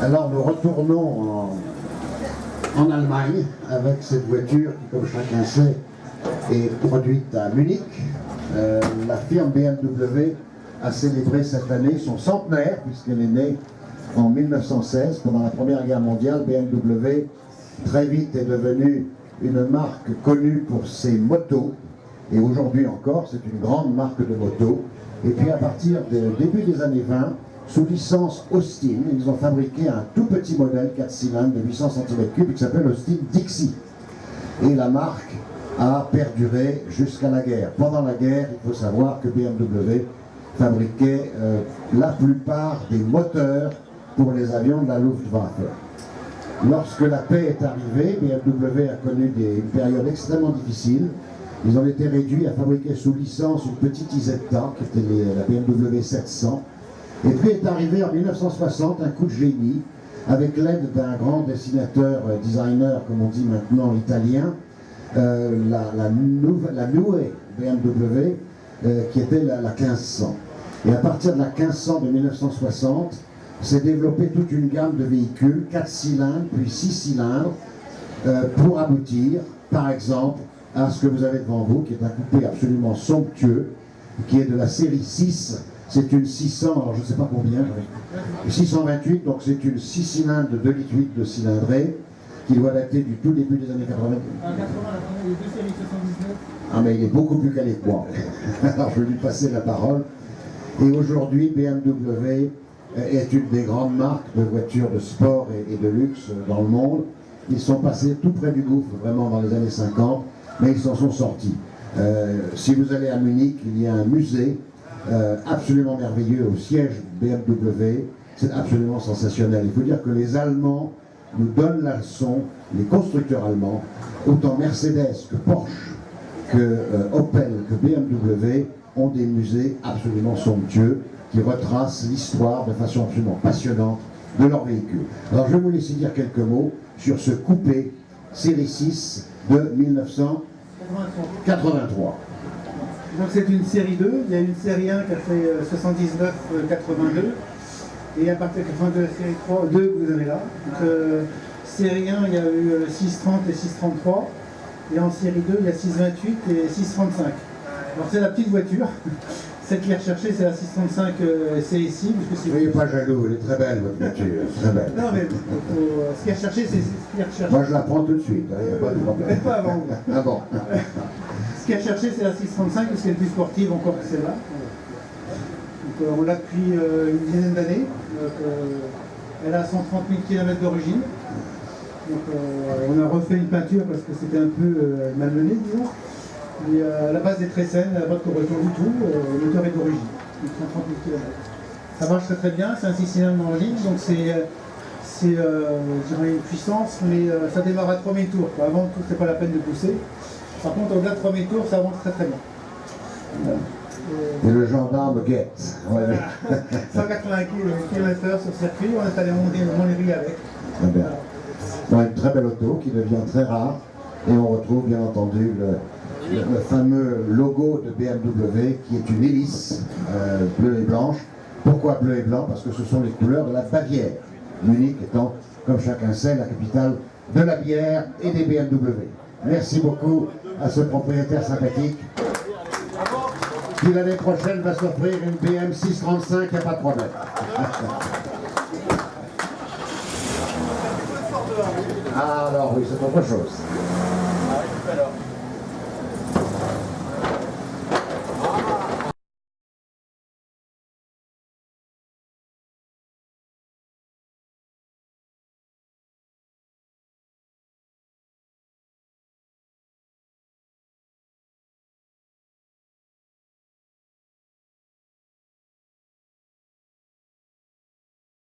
Alors nous retournons en Allemagne avec cette voiture qui, comme chacun sait, est produite à Munich. La firme BMW a célébré cette année son centenaire puisqu'elle est née en 1916 pendant la Première Guerre mondiale. BMW très vite est devenue une marque connue pour ses motos et aujourd'hui encore c'est une grande marque de motos. Et puis à partir du début des années 20, sous licence Austin, ils ont fabriqué un tout petit modèle 4 cylindres de 800 cm3 qui s'appelle Austin Dixie. Et la marque a perduré jusqu'à la guerre. Pendant la guerre, il faut savoir que BMW fabriquait la plupart des moteurs pour les avions de la Luftwaffe. Lorsque la paix est arrivée, BMW a connu une période extrêmement difficile. Ils ont été réduits à fabriquer sous licence une petite Isetta, qui était la BMW 700. Et puis est arrivé en 1960 un coup de génie, avec l'aide d'un grand dessinateur, designer, comme on dit maintenant, italien, la Neue BMW, qui était la 1500. Et à partir de la 1500 de 1960, s'est développée toute une gamme de véhicules, 4 cylindres, puis 6 cylindres, pour aboutir, par exemple, à ce que vous avez devant vous, qui est un coupé absolument somptueux, qui est de la série 6. C'est une 600, alors je ne sais pas combien, 628, donc c'est une 6 cylindres de 2,8 litres de cylindrée, qui doit dater du tout début des années 80. En 80, il y a deux séries 79. Ah mais il est beaucoup plus calé que moi. Alors je vais lui passer la parole. Et aujourd'hui, BMW est une des grandes marques de voitures de sport et de luxe dans le monde. Ils sont passés tout près du gouffre, vraiment dans les années 50, mais ils s'en sont sortis. Si vous allez à Munich, il y a un musée absolument merveilleux au siège BMW. C'est absolument sensationnel. Il faut dire que les Allemands nous donnent la leçon, les constructeurs allemands, autant Mercedes que Porsche, que Opel, que BMW, ont des musées absolument somptueux qui retracent l'histoire de façon absolument passionnante de leurs véhicules. Alors je vais vous laisser dire quelques mots sur ce coupé série 6 de 1983. Donc c'est une série 2, il y a une série 1 qui a fait 79-82, et à partir de 82, la série 3, 2 que vous avez là. Donc série 1, il y a eu 630 et 633, et en série 2, il y a 628 et 635. Alors c'est la petite voiture, celle qui est recherchée, c'est la 635 CSI. Soyez pas jaloux, elle est très belle votre voiture, très belle. Non mais ce qui est recherché, c'est ce qui est recherché. Moi je la prends tout de suite, il n'y a pas de problème. Peut-être pas avant. Ah bon. Ce qui est recherché, c'est la 635, parce qu'elle est plus sportive encore que celle-là. Donc on l'a depuis une dizaine d'années. Elle a 130 000 km d'origine. Donc on a refait une peinture parce que c'était un peu malmené, disons. Et à la base est très saine, elle n'a pas de corrosion du tout, le moteur est d'origine, 130 000 km. Ça marche très très bien, c'est un 6 cylindres en ligne, donc c'est je dirais une puissance, mais ça démarre à 3000 tours. Avant tout, c'est pas la peine de pousser. Par contre, au-delà de 3000 tours, ça avance très très bien. Et le gendarme guette. Ouais. 180 km/h sur circuit, on est allé Montlhéry avec. Très bien. Bon, une très belle auto qui devient très rare, et on retrouve bien entendu le fameux logo de BMW qui est une hélice bleue et blanche. Pourquoi bleu et blanc? Parce que ce sont les couleurs de la Bavière. Munich étant, comme chacun sait, la capitale de la bière et des BMW. Merci beaucoup à ce propriétaire sympathique qui l'année prochaine va s'offrir une BM 635, il n'y a pas de problème. Ah alors oui, c'est autre chose.